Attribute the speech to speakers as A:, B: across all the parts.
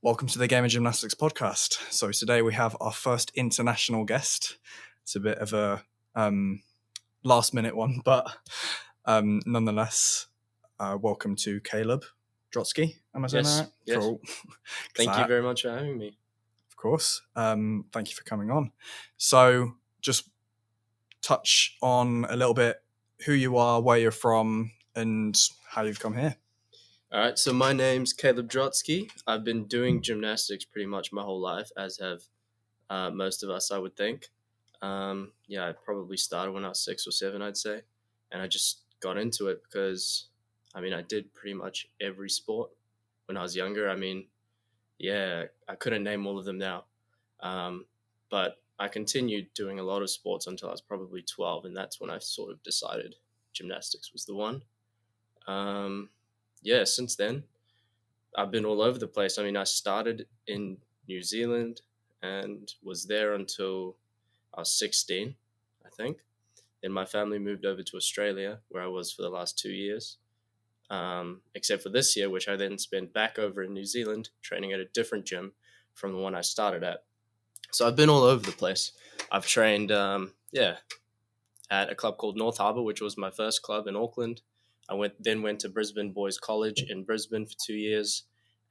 A: Welcome to the Gamer Gymnastics Podcast. So today we have our first international guest. It's a bit of a last minute one, but nonetheless, welcome to Caleb Drotsky. Am I saying that right?
B: Yes.
A: Cool.
B: Thank you very much for having me.
A: Of course. Thank you for coming on. So just touch on a little bit who you are, where you're from, and how you've come here.
B: All right, so my name's Caleb Drotsky. I've been doing gymnastics pretty much my whole life, as have most of us, I would think. I probably started when I was 6 or 7, I'd say. And I just got into it because, I did pretty much every sport when I was younger. I couldn't name all of them now. But I continued doing a lot of sports until I was probably 12, and that's when I sort of decided gymnastics was the one. Since then, I've been all over the place. I started in New Zealand and was there until I was 16, I think. Then my family moved over to Australia, where I was for the last 2 years, except for this year, which I then spent back over in New Zealand, training at a different gym from the one I started at. So I've been all over the place. I've trained, at a club called North Harbour, which was my first club in Auckland. I went to Brisbane Boys College in Brisbane for 2 years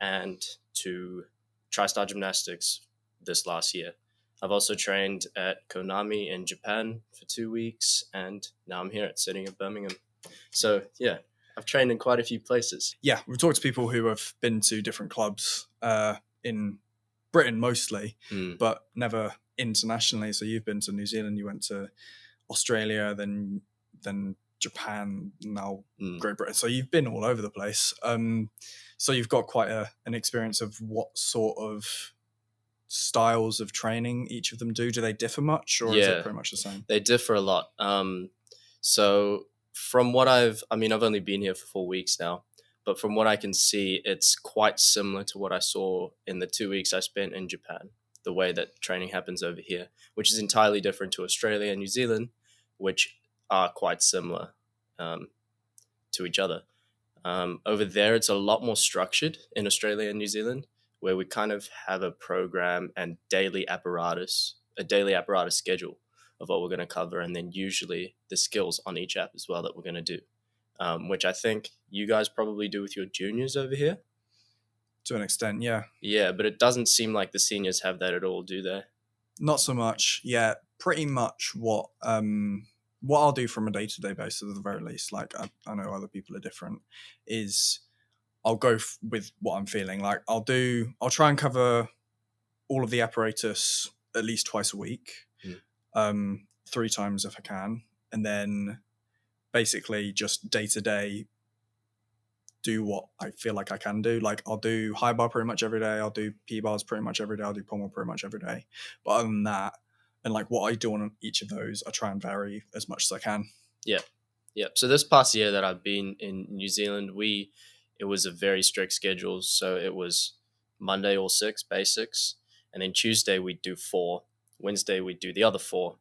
B: and to TriStar Gymnastics this last year. I've also trained at Konami in Japan for 2 weeks, and now I'm here at Sydney in Birmingham. So, yeah, I've trained in quite a few places.
A: Yeah, we've talked to people who have been to different clubs in Britain mostly, but never internationally. So you've been to New Zealand, you went to Australia, then Japan, now Great Britain. So you've been all over the place. So you've got quite an experience of what sort of styles of training each of them do. Do they differ much, or is it pretty much the same?
B: They differ a lot. So from what I've only been here for 4 weeks now, but from what I can see, it's quite similar to what I saw in the 2 weeks I spent in Japan, the way that training happens over here, which is entirely different to Australia and New Zealand, which are quite similar to each other. Over there, it's a lot more structured in Australia and New Zealand, where we kind of have a program and a daily apparatus schedule of what we're going to cover, and then usually the skills on each app as well that we're going to do, which I think you guys probably do with your juniors over here.
A: To an extent, yeah.
B: Yeah, but it doesn't seem like the seniors have that at all, do they?
A: Not so much. Yeah, pretty much what I'll do from a day-to-day basis, at the very least, like I know other people are different, is I'll go with what I'm feeling. Like I'll try and cover all of the apparatus at least twice a week, 3 times if I can, and then basically just day-to-day do what I feel like I can do. Like I'll do high bar pretty much every day, I'll do P-bars pretty much every day, I'll do pommel pretty much every day. But other than that, and like what I do on each of those, I try and vary as much as I can.
B: Yeah. So this past year that I've been in New Zealand, it was a very strict schedule. So it was Monday all 6 basics, and then Tuesday we'd do 4, Wednesday we'd do the other 4,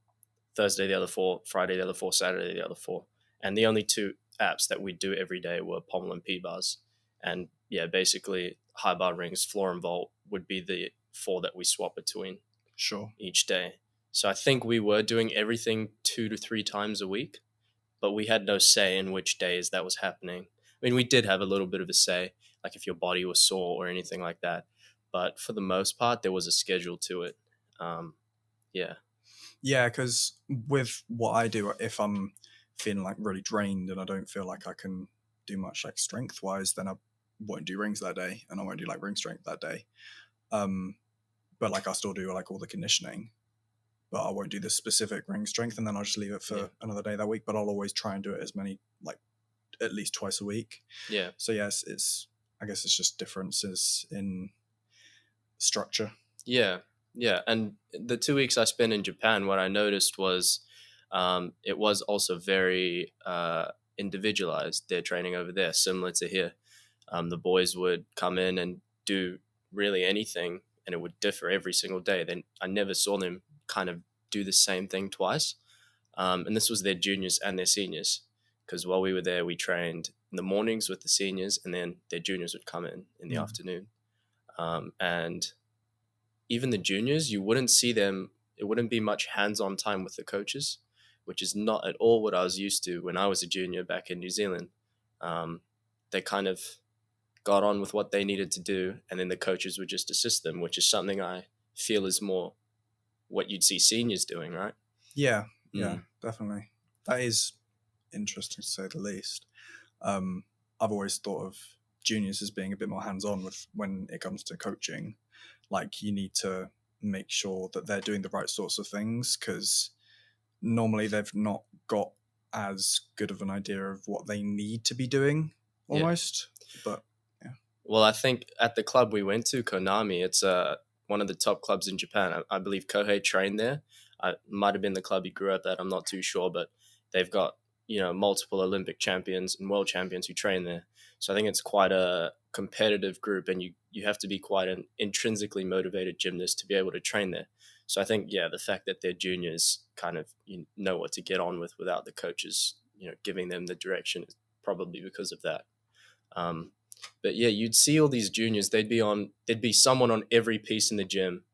B: Thursday the other 4, Friday the other 4, Saturday the other 4. And the only 2 apps that we'd do every day were pommel and P-bars. And yeah, basically high bar rings, floor and vault would be the 4 that we swap between each day. So I think we were doing everything 2 to 3 times a week, but we had no say in which days that was happening. We did have a little bit of a say, like if your body was sore or anything like that. But for the most part, there was a schedule to it.
A: Yeah, because with what I do, if I'm feeling like really drained and I don't feel like I can do much like strength-wise, then I won't do rings that day, and I won't do like ring strength that day. But like I still do like all the conditioning, but I won't do the specific ring strength, and then I'll just leave it for another day that week. But I'll always try and do it as many, like at least twice a week.
B: Yeah.
A: So yes, I guess it's just differences in structure.
B: Yeah. And the 2 weeks I spent in Japan, what I noticed was it was also very individualized, their training over there, similar to here. The boys would come in and do really anything, and it would differ every single day. Then I never saw them kind of do the same thing twice. And this was their juniors and their seniors, because while we were there, we trained in the mornings with the seniors, and then their juniors would come in the afternoon. And even the juniors, you wouldn't see them. It wouldn't be much hands-on time with the coaches, which is not at all what I was used to when I was a junior back in New Zealand. They kind of got on with what they needed to do, and then the coaches would just assist them, which is something I feel is more what you'd see seniors doing, right?
A: Yeah, definitely. That is interesting to say the least. I've always thought of juniors as being a bit more hands-on with when it comes to coaching. Like, you need to make sure that they're doing the right sorts of things, because normally they've not got as good of an idea of what they need to be doing almost. But
B: well, I think at the club we went to, Konami, it's one of the top clubs in Japan. I believe Kohei trained there. It might have been the club he grew up at. I'm not too sure, but they've got multiple Olympic champions and world champions who train there. So I think it's quite a competitive group, and you have to be quite an intrinsically motivated gymnast to be able to train there. So I think, the fact that they're juniors kind of know what to get on with without the coaches, giving them the direction is probably because of that. But yeah, you'd see all these juniors. There'd be someone on every piece in the gym,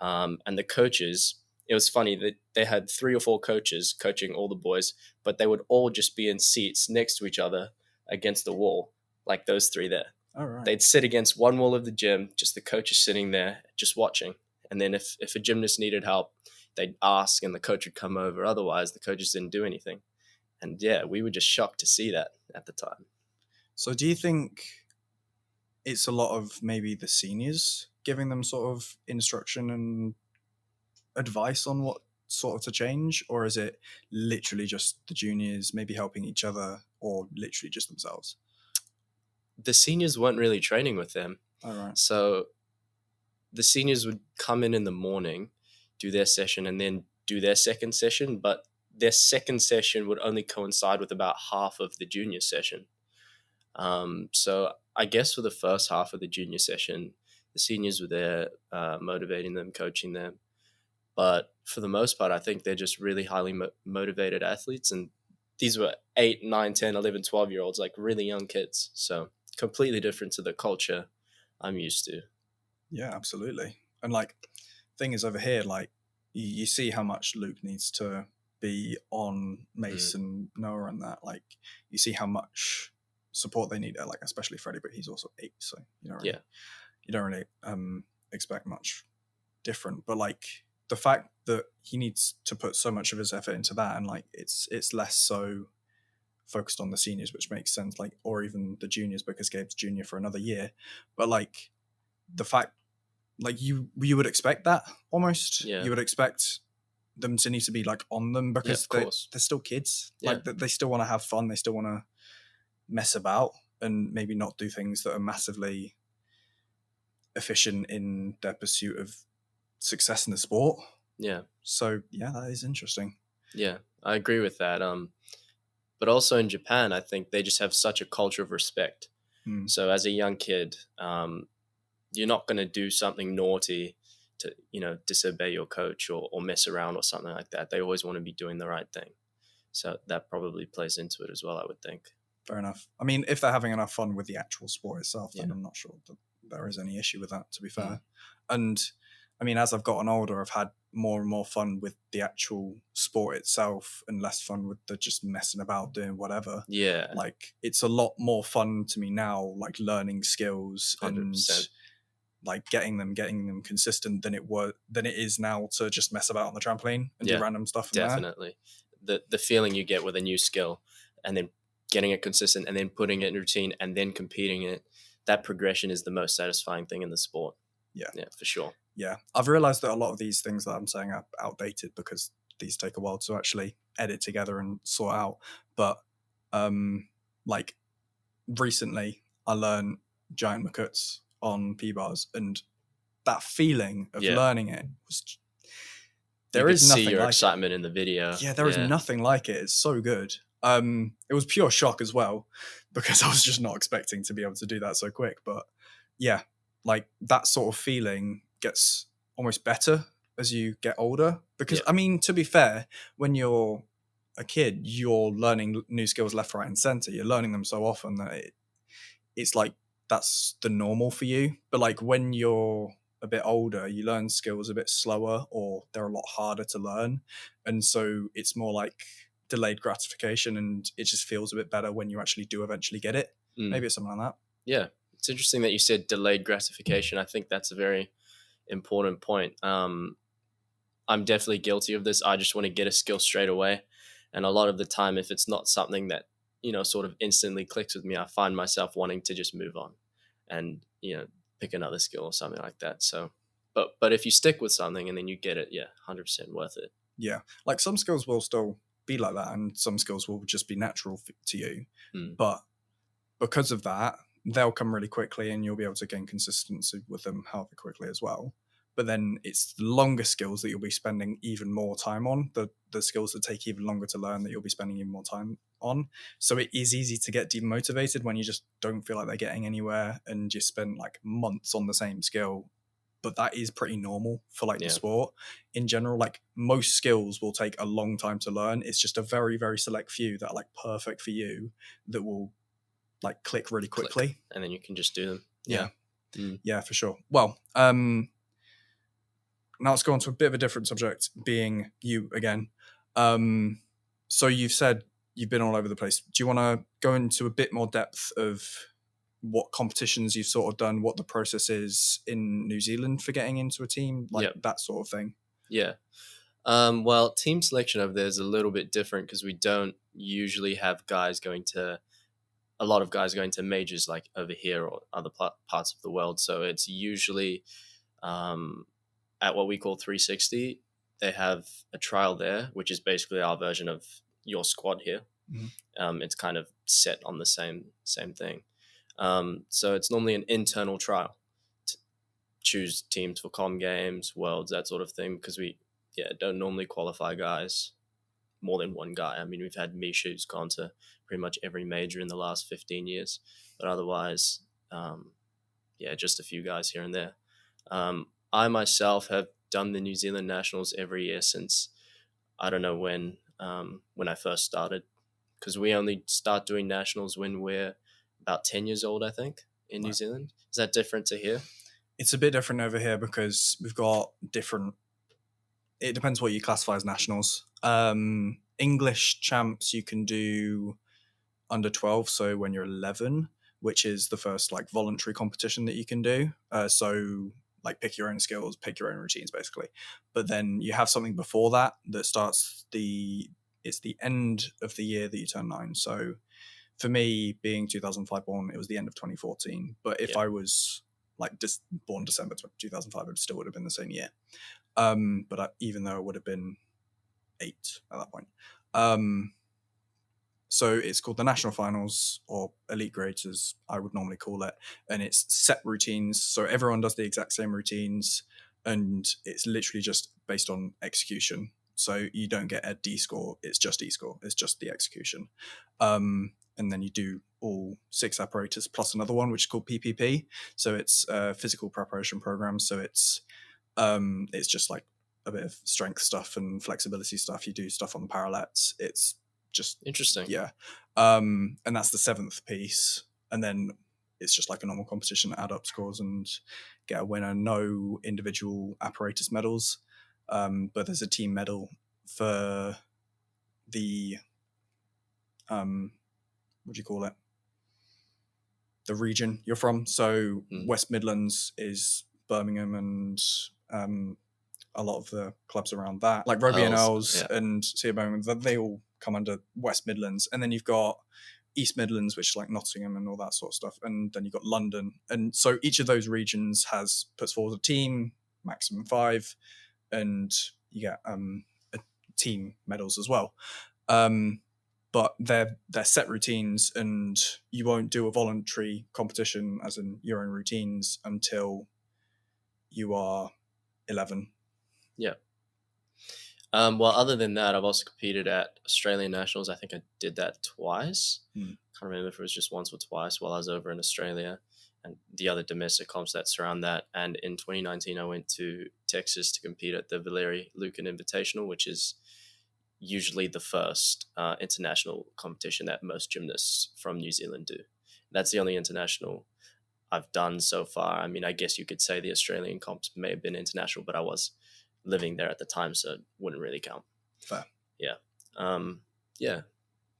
B: and the coaches. It was funny that they had 3 or 4 coaches coaching all the boys, but they would all just be in seats next to each other against the wall, like those 3 there.
A: all right.
B: They'd sit against one wall of the gym, just the coaches sitting there, just watching. And then if a gymnast needed help, they'd ask, and the coach would come over. Otherwise, the coaches didn't do anything. And yeah, we were just shocked to see that at the time.
A: So do you think it's a lot of maybe the seniors giving them sort of instruction and advice on what sort of to change, or is it literally just the juniors maybe helping each other, or literally just themselves?
B: The seniors weren't really training with them.
A: All right.
B: So the seniors would come in the morning, do their session, and then do their second session, but their second session would only coincide with about half of the junior session. So I guess for the first half of the junior session, the seniors were there motivating them, coaching them. But for the most part, I think they're just really highly motivated athletes. And these were 8, 9, 10, 11, 12-year-olds, like really young kids. So completely different to the culture I'm used to.
A: Yeah, absolutely. And like, thing is, over here, like, you see how much Luke needs to be on Mace and Noah and that. Like, you see how much support they need, like especially Freddie, but he's also 8, so you don't really expect much different. But like, the fact that he needs to put so much of his effort into that, and like it's less so focused on the seniors, which makes sense, like, or even the juniors, because Gabe's junior for another year. But like, the fact, like, you would expect that almost. You would expect them to need to be like on them, because they're still kids. Like, they still want to have fun, they still want to mess about, and maybe not do things that are massively efficient in their pursuit of success in the sport. So that is interesting.
B: I agree with that. But also in Japan, I think they just have such a culture of respect. So as a young kid, you're not going to do something naughty to disobey your coach or mess around or something like that. They always want to be doing the right thing. So that probably plays into it as well, I would think.
A: Fair enough. I mean, if they're having enough fun with the actual sport itself, then I'm not sure that there is any issue with that, to be fair. And I mean, as I've gotten older, I've had more and more fun with the actual sport itself and less fun with the just messing about doing whatever. Like, it's a lot more fun to me now, like learning skills 100%. And like getting them consistent than it is now to just mess about on the trampoline and do random stuff.
B: Definitely. The feeling you get with a new skill, and then getting it consistent, and then putting it in routine, and then competing in it, that progression is the most satisfying thing in the sport. Yeah, for sure.
A: Yeah, I've realized that a lot of these things that I'm saying are outdated, because these take a while to actually edit together and sort out. But like, recently I learned giant makuts on P-bars, and that feeling of learning it was, there is nothing
B: see your
A: like
B: excitement in the video.
A: There is nothing like it. It's so good. It was pure shock as well, because I was just not expecting to be able to do that so quick. But yeah, like, that sort of feeling gets almost better as you get older, because I mean, to be fair, when you're a kid, you're learning new skills left, right, and center. You're learning them so often that it's like that's the normal for you. But like when you're a bit older, you learn skills a bit slower, or they're a lot harder to learn, and so it's more like delayed gratification, and it just feels a bit better when you actually do eventually get it. Maybe it's something like that.
B: Yeah, it's interesting that you said delayed gratification. I think that's a very important point. I'm definitely guilty of this. I just want to get a skill straight away, and a lot of the time, if it's not something that sort of instantly clicks with me, I find myself wanting to just move on, and pick another skill or something like that. So, but if you stick with something and then you get it, yeah, 100% worth it.
A: Yeah, like some skills will still be like that, and some skills will just be natural to you. But because of that, they'll come really quickly, and you'll be able to gain consistency with them however quickly as well. But then it's the longer skills that you'll be spending even more time on, the skills that take even longer to learn that you'll be spending even more time on. So it is easy to get demotivated when you just don't feel like they're getting anywhere and you spend like months on the same skill. But that is pretty normal for like the sport in general. Like most skills will take a long time to learn. It's just a very, very select few that are like perfect for you that will like click really quickly.
B: And then you can just do them.
A: Yeah, for sure. Well, now let's go on to a bit of a different subject, being you again. So you've said you've been all over the place. Do you want to go into a bit more depth of what competitions you've sort of done, what the process is in New Zealand for getting into a team, like that sort of thing?
B: Yeah. Well, team selection over there is a little bit different because we don't usually have a lot of guys going to majors like over here or other parts of the world. So it's usually at what we call 360. They have a trial there, which is basically our version of your squad here. It's kind of set on the same thing. So it's normally an internal trial to choose teams for Com Games, Worlds, that sort of thing, because we don't normally qualify guys, more than one guy. I mean, we've had Misha who's gone to pretty much every major in the last 15 years, but otherwise, just a few guys here and there. I myself have done the New Zealand Nationals every year since, I don't know when I first started, because we only start doing Nationals when we're about 10 years old, I think, in New Zealand. Is that different to here?
A: It's a bit different over here because we've got different... It depends what you classify as Nationals. English champs you can do under 12, so when you're 11, which is the first like voluntary competition that you can do. So like pick your own skills, pick your own routines basically. But then you have something before that starts it's the end of the year that you turn 9. So for me, being 2005 born, it was the end of 2014. But if I was like born December 2005, it still would have been the same year. But even though I would have been 8 at that point. So it's called the National Finals, or Elite Grades as I would normally call it. And it's set routines. So everyone does the exact same routines. And it's literally just based on execution. So you don't get a D score. It's just E score. It's just the execution. And then you do all 6 apparatus plus another one, which is called PPP. So it's a physical preparation program. So it's just like a bit of strength stuff and flexibility stuff. You do stuff on the parallettes. It's just
B: interesting.
A: Yeah. And that's the 7th piece. And then it's just like a normal competition, add up scores and get a winner. No individual apparatus medals. But there's a team medal for the what do you call it? The region you're from. So West Midlands is Birmingham and a lot of the clubs around that, like Rugby and Earls and Sea Birmingham, they all come under West Midlands. And then you've got East Midlands, which is like Nottingham and all that sort of stuff. And then you've got London. And so each of those regions puts forward a team, maximum 5, and you get a team medals as well. But they're set routines, and you won't do a voluntary competition, as in your own routines, until you are 11.
B: Yeah. Well, other than that, I've also competed at Australian Nationals. I think I did that twice. Can't remember if it was just once or twice while I was over in Australia, and the other domestic comps that surround that. And in 2019, I went to Texas to compete at the Valeri Lucan Invitational, which is usually the first international competition that most gymnasts from New Zealand do. That's the only international I've done so far. I mean, I guess you could say the Australian comps may have been international, but I was living there at the time, so it wouldn't really count.
A: Fair.
B: Yeah. Yeah,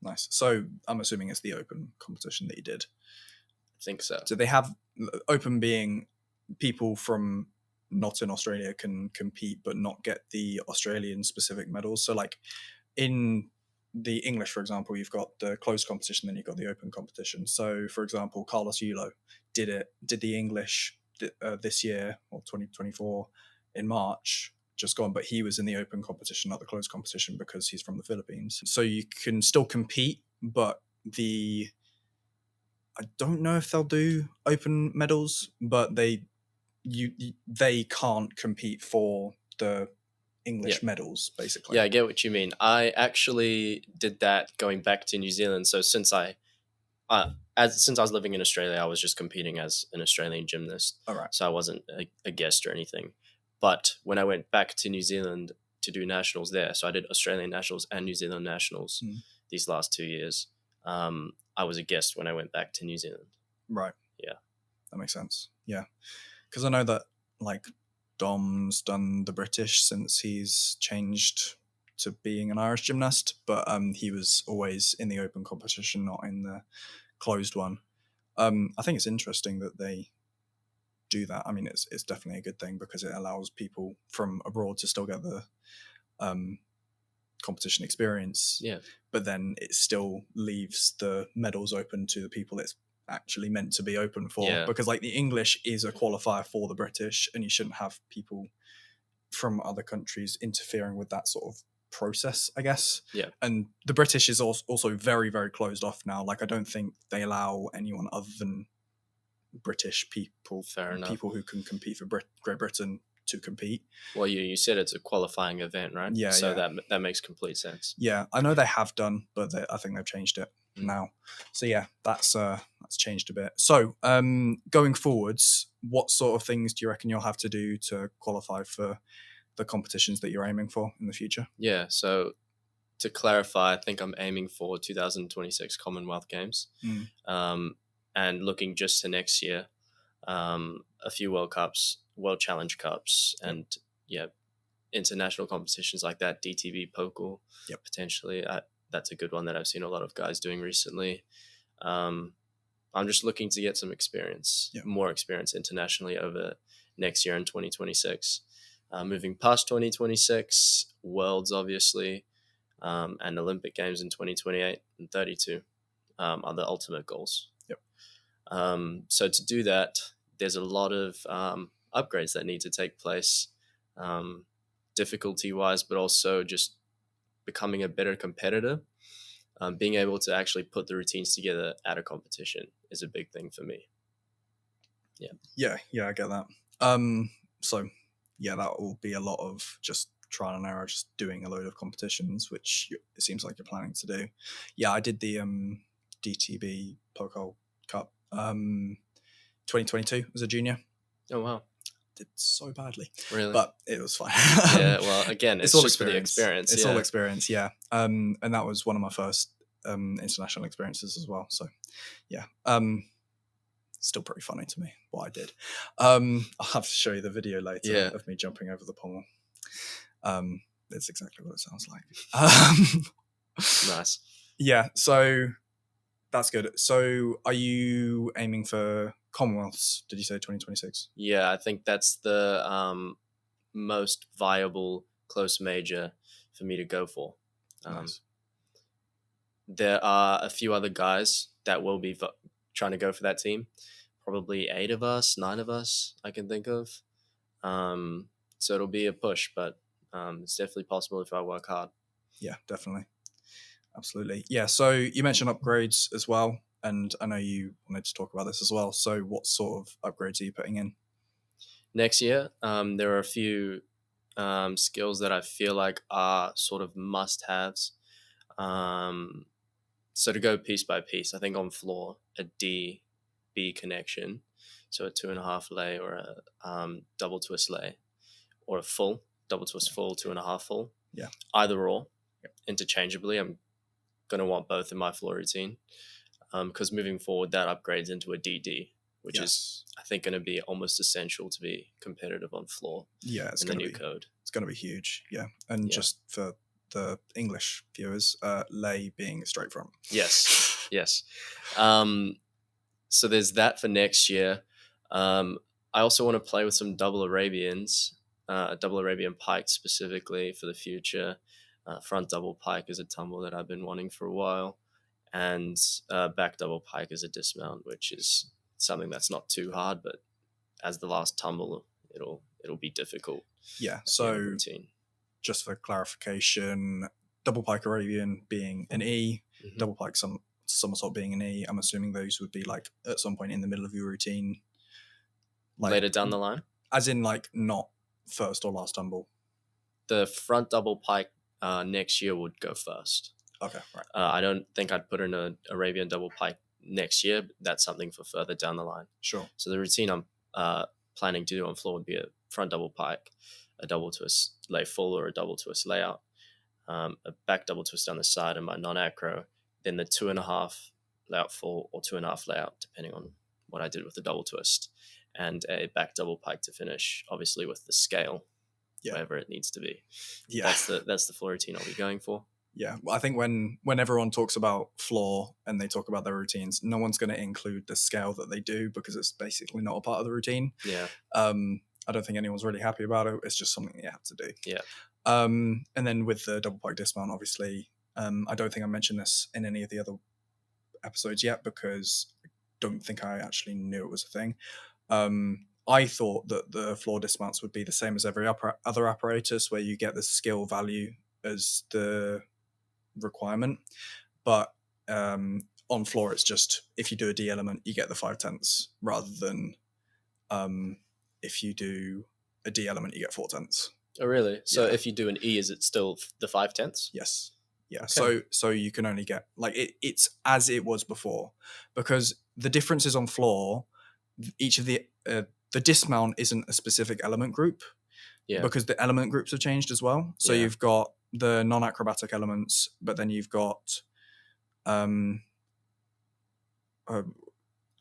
A: Nice. So I'm assuming it's the open competition that you did.
B: I think so.
A: Do they have open being people from not in Australia can compete but not get the Australian specific medals? So like in the English, for example, you've got the closed competition, then you've got the open competition. So for example, Carlos Yulo did the English this year or 2024 in March just gone, but he was in the open competition, not the closed competition, because he's from the Philippines. So you can still compete, but I don't know if they'll do open medals, but they can't compete for the English medals, basically.
B: Yeah, I get what you mean. I actually did that going back to New Zealand. So since I was living in Australia, I was just competing as an Australian gymnast.
A: All right.
B: So I wasn't a guest or anything. But when I went back to New Zealand to do nationals there, so I did Australian nationals and New Zealand nationals these last 2 years. I was a guest when I went back to New Zealand.
A: Right.
B: Yeah.
A: That makes sense. Yeah. Because I know that like Dom's done the British since he's changed to being an Irish gymnast, but he was always in the open competition, not in the closed one. I think it's interesting that they do that. I mean, it's definitely a good thing because it allows people from abroad to still get the competition experience.
B: Yeah.
A: But then it still leaves the medals open to the people it's actually meant to be open for.
B: Yeah.
A: Because like the English is a qualifier for the British, and you shouldn't have people from other countries interfering with that sort of process, I guess.
B: Yeah.
A: And the British is also very, very closed off now. Like I don't think they allow anyone other than British people,
B: Fair enough.
A: people who can compete for Great Britain to compete.
B: Well, you said it's a qualifying event, right?
A: Yeah.
B: So
A: yeah.
B: that makes complete sense.
A: Yeah, I know they have done, but I think they've changed it now. So yeah, that's changed a bit. So going forwards, what sort of things do you reckon you'll have to do to qualify for the competitions that you're aiming for in the future?
B: Yeah, so to clarify, I think I'm aiming for 2026 Commonwealth Games. And looking just to next year, a few World Cups, World Challenge Cups, and international competitions like that, DTB Pokal, potentially. That's a good one that I've seen a lot of guys doing recently. I'm just looking to get some experience, more experience internationally over next year in 2026. Moving past 2026, Worlds obviously, and Olympic Games in 2028 and 32 are the ultimate goals. So to do that, there's a lot of upgrades that need to take place, difficulty-wise, but also just becoming a better competitor. Being able to actually put the routines together at a competition is a big thing for me.
A: Yeah, I get that. So yeah, that will be a lot of just trial and error, just doing a load of competitions, which it seems like you're planning to do. Yeah, I did the DTB Pokal Cup 2022 as a junior.
B: Oh wow.
A: Did so badly,
B: really,
A: but it was fine.
B: Yeah, well, again, it's all just experience. For the experience.
A: It's all experience, yeah. And that was one of my first international experiences as well. So, yeah, still pretty funny to me what I did. I'll have to show you the video later of me jumping over the pommel. It's exactly what it sounds like.
B: Nice.
A: Yeah, so that's good. So, are you aiming for Commonwealths? Did you say 2026?
B: Yeah, I think that's the most viable close major for me to go for.
A: Nice.
B: There are a few other guys that will be trying to go for that team. Probably 8 of us, 9 of us I can think of. So it'll be a push, but it's definitely possible if I work hard.
A: Yeah, definitely. Absolutely. Yeah, so you mentioned upgrades as well, and I know you wanted to talk about this as well. So what sort of upgrades are you putting in?
B: Next year, there are a few skills that I feel like are sort of must-haves. So to go piece by piece, I think on floor, a D-B connection, so a 2.5 lay or a double twist lay, or a full, double twist full, 2.5 full.
A: Yeah.
B: Either or, interchangeably. I'm going to want both in my floor routine because moving forward, that upgrades into a DD, which is, I think, going to be almost essential to be competitive on floor
A: it's
B: in the new code.
A: It's going to be huge, and just for the English viewers, lay being straight front.
B: Yes. So there's that for next year. I also want to play with some double Arabians, double Arabian pike specifically for the future. Front double pike is a tumble that I've been wanting for a while, and back double pike is a dismount, which is something that's not too hard, but as the last tumble, it'll be difficult.
A: So routine. Just for clarification, double pike Arabian being an E, double pike somersault being an E. I'm assuming those would be like at some point in the middle of your routine,
B: like later down the line,
A: as in like not first or last tumble.
B: The front double pike next year would go first.
A: Okay, right.
B: I don't think I'd put in an Arabian double pike next year. But that's something for further down the line.
A: Sure.
B: So the routine I'm planning to do on floor would be a front double pike, a double twist lay full or a double twist layout, a back double twist down the side, and my non-acro, then the 2.5 layout full or 2.5 layout, depending on what I did with the double twist, and a back double pike to finish, obviously with the scale, wherever it needs to be. That's the floor routine I'll be going for.
A: Well, I think when everyone talks about floor and they talk about their routines, no one's going to include the scale that they do because it's basically not a part of the routine. I don't think anyone's really happy about it. It's just something you have to do. And then with the double pike dismount, obviously, I don't think I mentioned this in any of the other episodes yet because I don't think I actually knew it was a thing. I thought that the floor dismounts would be the same as every other apparatus where you get the skill value as the requirement, but on floor it's just if you do a D element you get the 5/10 rather than if you do a D element you get 4/10.
B: Oh really? So if you do an E, is it still the 5/10?
A: Yes. Okay. So you can only get like it's as it was before, because the differences on floor, each of the dismount isn't a specific element group, because the element groups have changed as well. So you've got the non-acrobatic elements, but then you've got I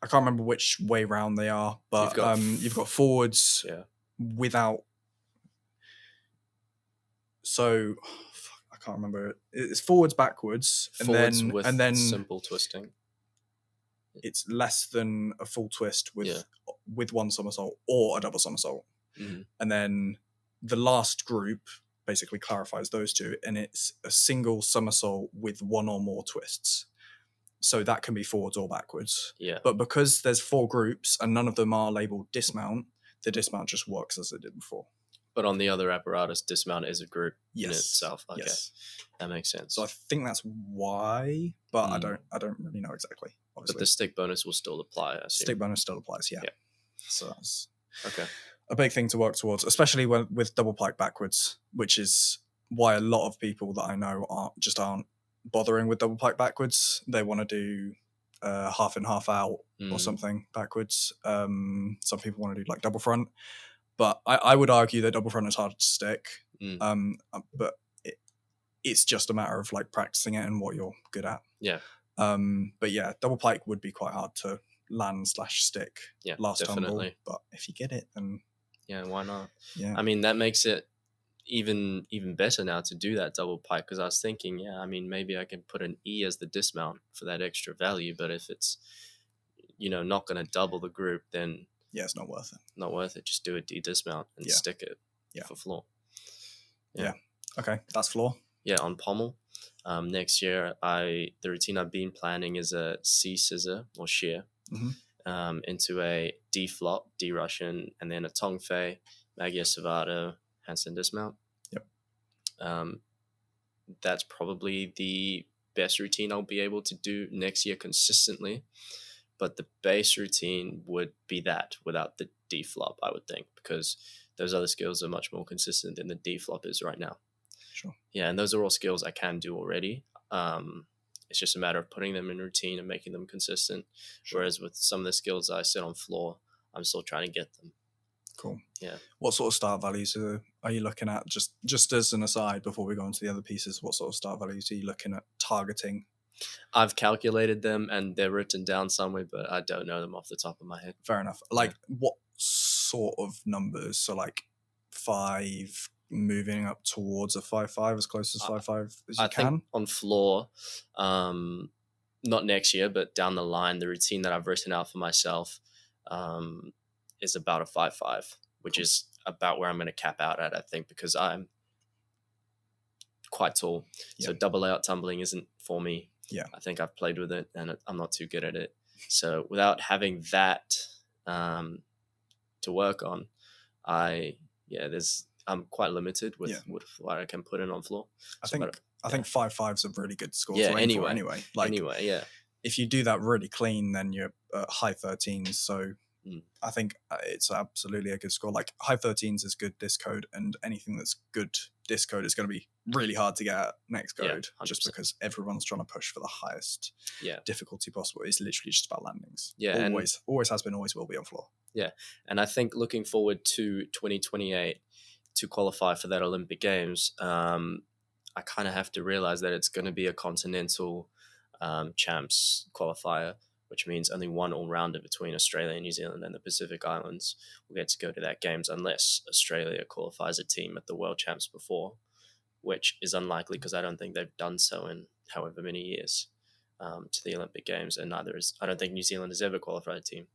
A: can't remember which way round they are, but you've got forwards without. So I can't remember. It's forwards, backwards,
B: forwards
A: and then
B: simple twisting.
A: It's less than a full twist with one somersault or a double somersault, and then the last group basically clarifies those two, and it's a single somersault with one or more twists. So that can be forwards or backwards. But because there's 4 groups and none of them are labeled dismount, the dismount just works as it did before.
B: But on the other apparatus, dismount is a group in itself. Okay, that makes sense.
A: So I think that's why, but I don't really know exactly. Obviously.
B: But the stick bonus will still apply. I assume.
A: Stick bonus still applies. Yeah. So that's
B: okay.
A: A big thing to work towards, especially with double pike backwards, which is why a lot of people that I know aren't bothering with double pike backwards. They want to do half in, half out or something backwards. Some people want to do like double front, but I would argue that double front is harder to stick. But it's just a matter of like practicing it and what you're good at. But double pike would be quite hard to land / stick last tumble, but if you get it, then
B: why not? I mean, that makes it even better now to do that double pike, because I was thinking maybe I can put an E as the dismount for that extra value, but if it's not going to double the group, then
A: it's not worth it.
B: Just do a D dismount and stick it for floor.
A: Okay, that's floor.
B: On pommel. Next year, the routine I've been planning is a C scissor or shear into a D flop, D Russian, and then a Tong Fei, Magia Savado, handstand dismount. That's probably the best routine I'll be able to do next year consistently. But the base routine would be that without the D flop, I would think, because those other skills are much more consistent than the D flop is right now.
A: Sure.
B: And those are all skills I can do already. It's just a matter of putting them in routine and making them consistent. Sure. Whereas with some of the skills I sit on floor, I'm still trying to get them.
A: Cool. What sort of start values are you looking at? Just as an aside before we go into the other pieces, what sort of start values are you looking at targeting?
B: I've calculated them and they're written down somewhere, but I don't know them off the top of my head.
A: Fair enough. Like what sort of numbers? So like 5 moving up towards a 5-5, as close as 5-5 as you
B: I
A: can.
B: think on floor, not next year, but down the line, the routine that I've written out for myself is about a 5-5, which is about where I'm going to cap out at, I think, because I'm quite tall. So double out tumbling isn't for me.
A: Yeah.
B: I think I've played with it and I'm not too good at it. So without having that to work on, I'm quite limited with what I can put in on floor.
A: I think 5-5's a really good score
B: Yeah,
A: to aim for anyway. Like,
B: anyway, yeah.
A: if you do that really clean, then you're at high 13s. So I think it's absolutely a good score. Like high 13s is good disc code, and anything that's good disc code is going to be really hard to get at next code, just because everyone's trying to push for the highest difficulty possible. It's literally just about landings.
B: Yeah,
A: always has been, always will be on floor.
B: Yeah, and I think looking forward to 2028 to qualify for that Olympic Games, I kind of have to realize that it's going to be a continental champs qualifier, which means only one all-rounder between Australia and New Zealand and the Pacific Islands will get to go to that games, unless Australia qualifies a team at the World Champs before, which is unlikely because I don't think they've done so in however many years to the Olympic Games, and I don't think New Zealand has ever qualified a team.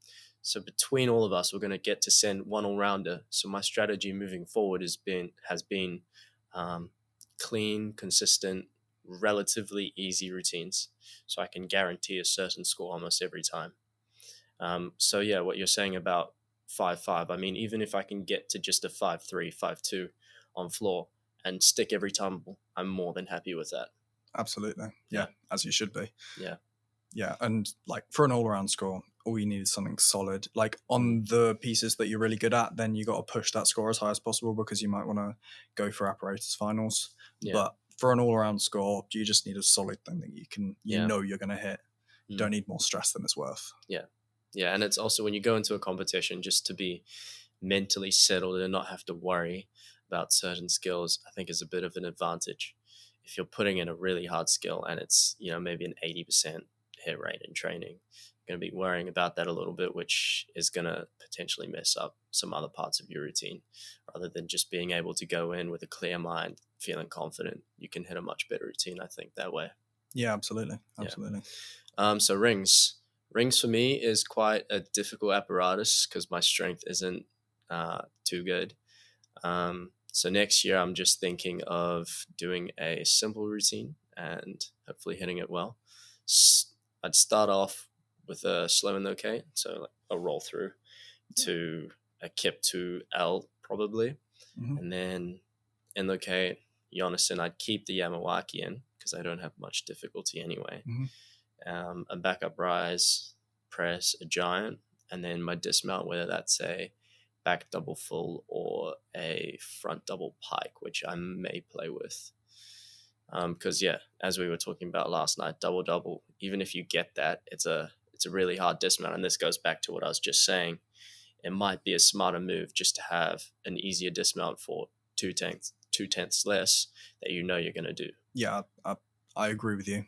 B: So between all of us, we're going to get to send one all-rounder. So my strategy moving forward has been clean, consistent, relatively easy routines, so I can guarantee a certain score almost every time. So yeah, what you're saying about 5-5, I mean, even if I can get to just a 5-3, 5-2 on floor and stick every tumble, I'm more than happy with that.
A: Absolutely. Yeah, as you should be.
B: Yeah,
A: and like for an all-around score, all you need is something solid. Like on the pieces that you're really good at, then you got to push that score as high as possible, because you might want to go for apparatus finals. But for an all-around score, you just need a solid thing that you know you're going to hit. Don't need more stress than it's worth.
B: Yeah, and it's also when you go into a competition, just to be mentally settled and not have to worry about certain skills, I think is a bit of an advantage. If you're putting in a really hard skill and it's maybe an 80% hit rate in training, you're going to be worrying about that a little bit, which is going to potentially mess up some other parts of your routine. Rather than just being able to go in with a clear mind, feeling confident, you can hit a much better routine, I think, that way.
A: Yeah, absolutely.
B: So rings for me is quite a difficult apparatus because my strength isn't too good. So next year I'm just thinking of doing a simple routine and hopefully hitting it well. I'd start off with a slow and okay, so like a roll through to a kip to L probably, and then in okay Jonasson, I'd keep the Yamawaki in because I don't have much difficulty anyway. A backup rise, press, a giant, and then my dismount, whether that's a back double full or a front double pike, which I may play with. Because as we were talking about last night, double, even if you get that, it's a really hard dismount, and this goes back to what I was just saying. It might be a smarter move just to have an easier dismount for two tenths less that you're going to do. Yeah,
A: I agree with you.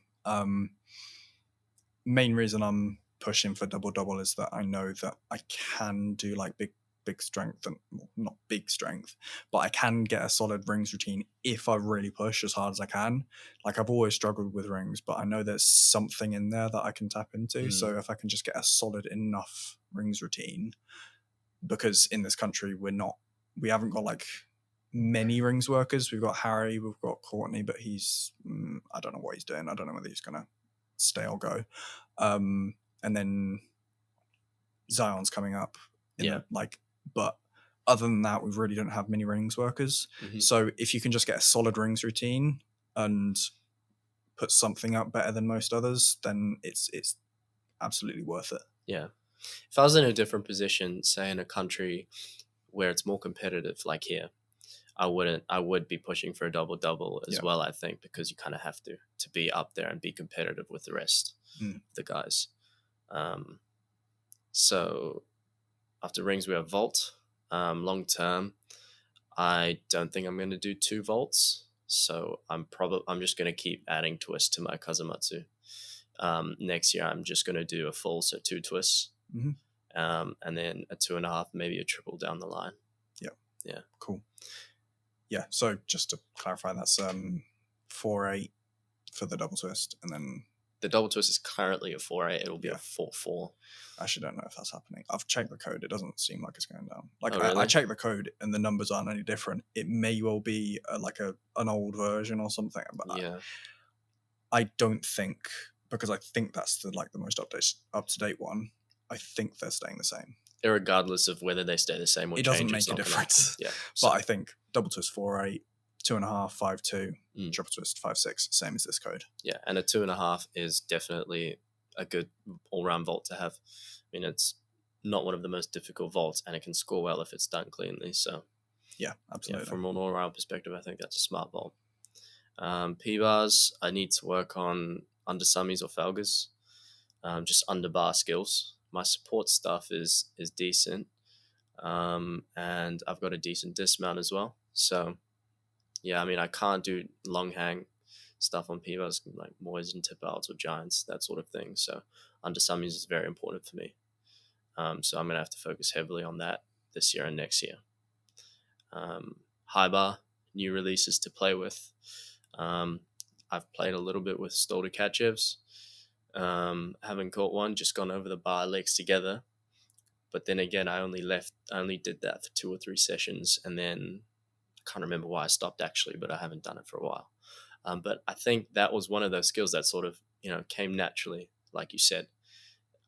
A: Main reason I'm pushing for double is that I know that I can do like big strength, and not big strength, but I can get a solid rings routine if I really push as hard as I can. Like I've always struggled with rings, but I know there's something in there that I can tap into. So if I can just get a solid enough rings routine, because in this country we haven't got like many rings workers. We've got Harry, we've got Courtney, but he's I don't know what he's doing. I don't know whether he's gonna stay or go. And then Zion's coming up. But other than that, we really don't have many rings workers. So if you can just get a solid rings routine and put something up better than most others, then it's absolutely worth it.
B: Yeah. If I was in a different position, say in a country where it's more competitive, like here, I would be pushing for a double as well, I think, because you kind of have to be up there and be competitive with the rest of the guys. So after rings, we have vault. Long term, I don't think I'm going to do 2 vaults. So I'm just going to keep adding twist to my Kazamatsu. Next year, I'm just going to do a full, so 2 twists,
A: Mhm.
B: and then a 2.5, maybe a triple down the line. Yeah.
A: Cool. Yeah. So just to clarify, that's 4-8 for the double twist, and then
B: The double twist is currently a 4.8. It'll be
A: Yeah.
B: a 4.4.
A: I actually don't know if that's happening. I've checked the code. It doesn't seem like it's going down. Like
B: Oh,
A: I
B: really?
A: checked the code and the numbers aren't any different. It may well be an old version or something, but
B: Yeah.
A: I don't think, because I think that's the most up to date one. I think they're staying the same.
B: Regardless of whether they stay the same or
A: It
B: change,
A: doesn't
B: it's
A: make a
B: not gonna-
A: difference.
B: Yeah.
A: But I think double twist 4-8, 2.5, 5-2,
B: Mm.
A: triple twist 5-6, same as this code.
B: Yeah, and a 2.5 is definitely a good all-round vault to have. I mean, it's not one of the most difficult vaults, and it can score well if it's done cleanly. So
A: Yeah,
B: yeah,
A: absolutely.
B: from an all-round perspective, I think that's a smart vault. P-bars, I need to work on under summies or falgas, just under bar skills. My support stuff is decent, and I've got a decent dismount as well. So yeah, I mean, I can't do long hang stuff on P-bars, like Moys and tip outs or giants, that sort of thing. So under summies is very important for me. So I'm going to have to focus heavily on that this year and next year. High bar, new releases to play with. I've played a little bit with Stolderkachevs. Haven't caught one, just gone over the bar, legs together. But then again, I only did that for 2 or 3 sessions, and then I can't remember why I stopped actually, but I haven't done it for a while. But I think that was one of those skills that sort of, came naturally, like you said.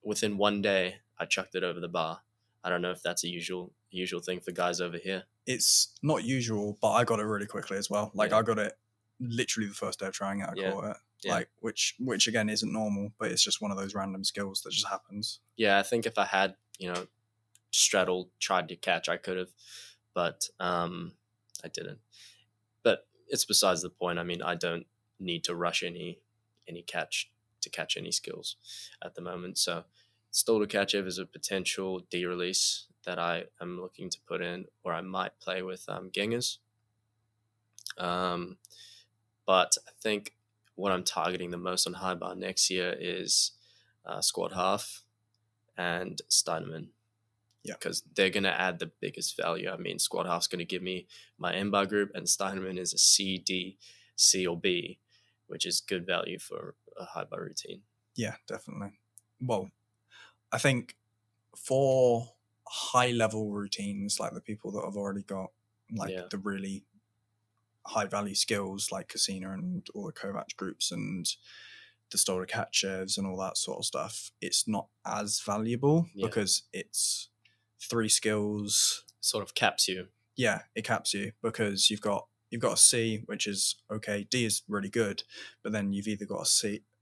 B: Within one day, I chucked it over the bar. I don't know if that's a usual thing for guys over here.
A: It's not usual, but I got it really quickly as well. Like
B: Yeah.
A: I got it literally the first day of trying it. I
B: Yeah.
A: caught it.
B: Yeah.
A: Like which again isn't normal, but it's just one of those random skills that just happens.
B: Yeah, I think if I had, straddled, tried to catch, I could have, but I didn't. But it's besides the point. I mean, I don't need to rush any catch to catch any skills at the moment. So Stolderkachev is a potential de-release that I am looking to put in, or I might play with Gengers. But I think what I'm targeting the most on high bar next year is squat half and Steinemann.
A: Yeah.
B: Because they're going to add the biggest value. I mean, squat half's going to give me my M-bar group, and Steinemann is a C, D, C, or B, which is good value for a high bar routine.
A: Yeah, definitely. Well, I think for high level routines, like the people that have already got the really high value skills like Casina and all the Kovac groups and the Stolderkachevs and all that sort of stuff, it's not as valuable because it's 3 skills.
B: Sort of caps you.
A: Yeah, it caps you because you've got a C, which is okay. D is really good, but then you've either got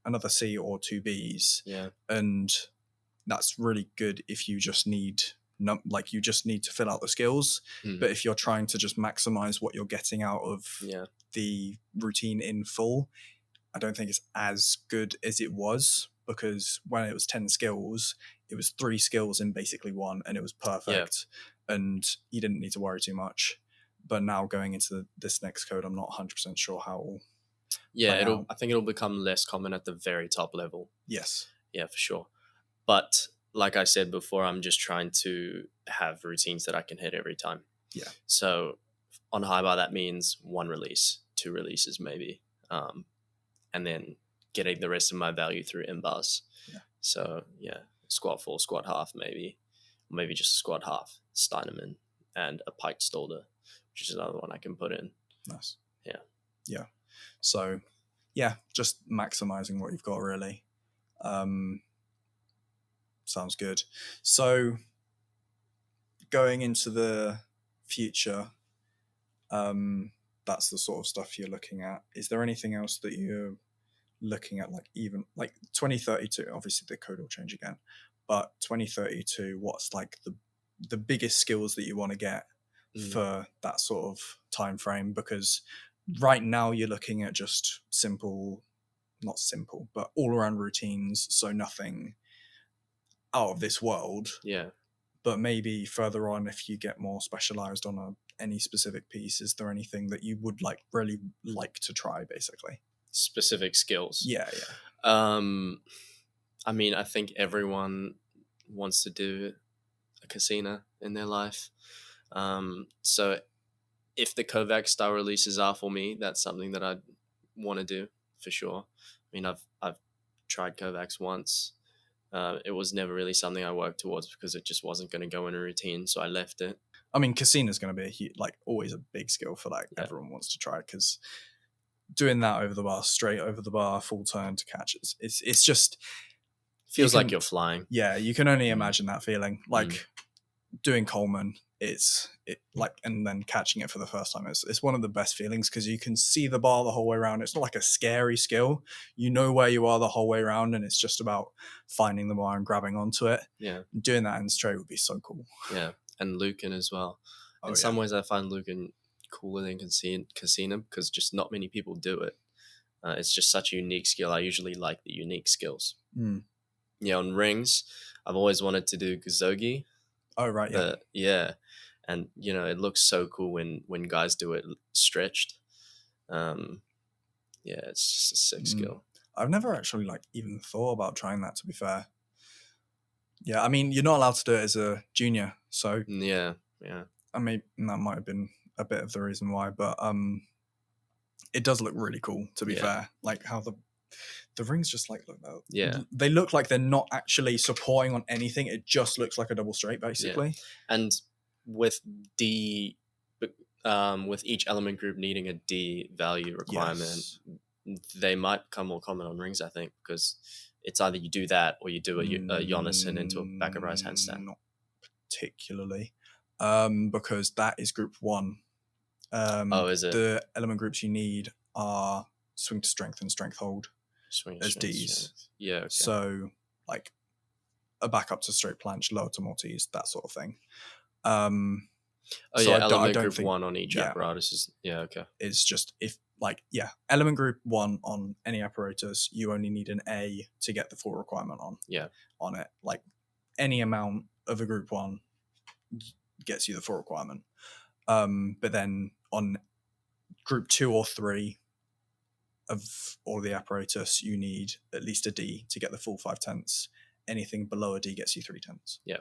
A: another C or 2 Bs.
B: Yeah.
A: And that's really good if you just need you just need to fill out the skills. But if you're trying to just maximize what you're getting out of the routine in full, I don't think it's as good as it was, because when it was 10 skills, it was 3 skills in basically one, and it was perfect. And you didn't need to worry too much. But now going into this next code, I'm not 100% sure how.
B: I think it'll become less common at the very top level.
A: Yes.
B: Yeah, for sure. But like I said before, I'm just trying to have routines that I can hit every time.
A: Yeah.
B: So on high bar, that means 1 release, 2 releases maybe, and then getting the rest of my value through M-bars.
A: Yeah.
B: So squat full, squat half maybe, or maybe just a squat half, Steinemann, and a piked Stolder, which is another one I can put in.
A: Nice.
B: Yeah.
A: Yeah. So just maximizing what you've got really. Sounds good. So going into the future, that's the sort of stuff you're looking at. Is there anything else that you're looking at, like even like 2032? Obviously the code will change again, but 2032, what's like the biggest skills that you want to get for that sort of time frame? Because right now you're looking at just not simple, but all around routines, so nothing out of this world.
B: Yeah.
A: But maybe further on, if you get more specialized on any specific piece, is there anything that you would really like to try, basically?
B: Specific skills.
A: Yeah.
B: I mean, I think everyone wants to do a casino in their life. So if the Kovac style releases are for me, that's something that I'd want to do for sure. I mean, I've tried Kovacs once. It was never really something I worked towards because it just wasn't going to go in a routine, so I left it.
A: I mean, casino's going to be always a big skill for
B: Yeah.
A: everyone wants to try, because doing that over the bar, straight over the bar, full turn to catch, it's just
B: Feels
A: you
B: like
A: can-
B: you're flying.
A: yeah, you can only
B: Mm.
A: imagine that feeling. Doing Coleman, and then catching it for the first time, it's one of the best feelings, because you can see the bar the whole way around. It's not like a scary skill. You know where you are the whole way around, and it's just about finding the bar and grabbing onto it.
B: Yeah.
A: Doing that in straight would be so cool.
B: Yeah, and Lucan as well.
A: Oh,
B: In some ways, I find Lucan cooler than Casino because just not many people do it. It's just such a unique skill. I usually like the unique skills.
A: Mm.
B: Yeah, on rings, I've always wanted to do Gozogi.
A: Oh, right, yeah.
B: Yeah, and it looks so cool when guys do it stretched. Yeah, it's just a sick skill.
A: I've never actually even thought about trying that, to be fair. Yeah, I mean, you're not allowed to do it as a junior, so
B: Yeah.
A: I mean, that might have been a bit of the reason why, but it does look really cool, to be fair. How the rings just look though.
B: Yeah.
A: They look like they're not actually supporting on anything. It just looks like a double straight, basically.
B: Yeah. And with with each element group needing a D value requirement, they might become more common on rings, I think, because it's either you do that or you do a Jonasson into a back of rise handstand.
A: Not particularly, because that is group 1.
B: Is it?
A: The element groups you need are swing to strength and strength hold as Ds.
B: Yeah. Okay.
A: So a back up to straight planche, lower to Maltese, that sort of thing.
B: Element group 1 on each apparatus is okay.
A: It's just element group 1 on any apparatus, you only need an A to get the full requirement on.
B: Yeah.
A: On it, any amount of a group 1 gets you the full requirement. But then on group 2 or 3 of all the apparatus, you need at least a D to get the full 5/10. Anything below a D gets you 3/10.
B: Yeah.